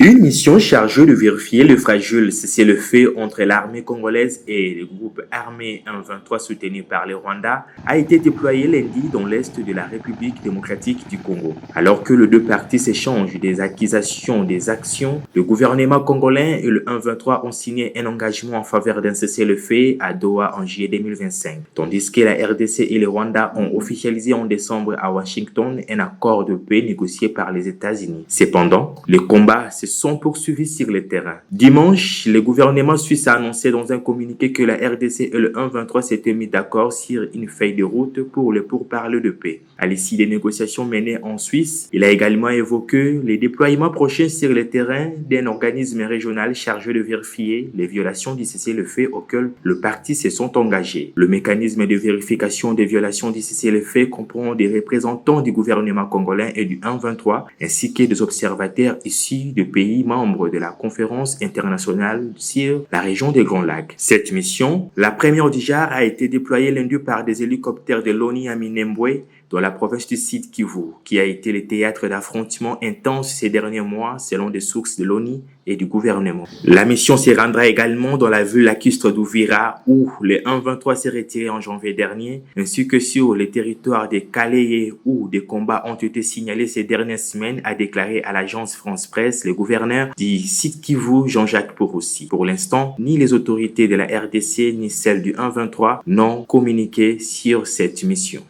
Une mission chargée de vérifier le fragile cessez-le-feu entre l'armée congolaise et le groupe armé M23 soutenu par le Rwanda a été déployée lundi dans l'est de la République démocratique du Congo. Alors que les deux parties s'échangent des accusations, des actions, le gouvernement congolais et le M23 ont signé un engagement en faveur d'un cessez-le-feu à Doha en juillet 2025, tandis que la RDC et le Rwanda ont officialisé en décembre à Washington un accord de paix négocié par les États-Unis. Cependant, les combats se sont poursuivis sur le terrain. Dimanche, le gouvernement suisse a annoncé dans un communiqué que la RDC et le M23 s'étaient mis d'accord sur une feuille de route pour le pourparlers de paix. À l'issue des négociations menées en Suisse, il a également évoqué les déploiements prochains sur le terrain d'un organisme régional chargé de vérifier les violations du cessez-le-feu auxquelles le parti se sont engagés. Le mécanisme de vérification des violations du cessez-le-feu comprend des représentants du gouvernement congolais et du M23 ainsi que des observateurs issus de pays membres de la conférence internationale sur la région des Grands Lacs. Cette mission, la première du genre, a été déployée lundi par des hélicoptères de l'ONU à Minembwe, dans la province du Sud Kivu, qui a été le théâtre d'affrontements intenses ces derniers mois, selon des sources de l'ONU et du gouvernement. La mission se rendra également dans la ville lacustre d'Uvira, où le M23 s'est retiré en janvier dernier, ainsi que sur les territoires de Calais, où des combats ont été signalés ces dernières semaines, a déclaré à l'agence France Presse le gouverneur du Sud Kivu, Jean-Jacques Poroussi. Pour l'instant, ni les autorités de la RDC ni celles du M23 n'ont communiqué sur cette mission.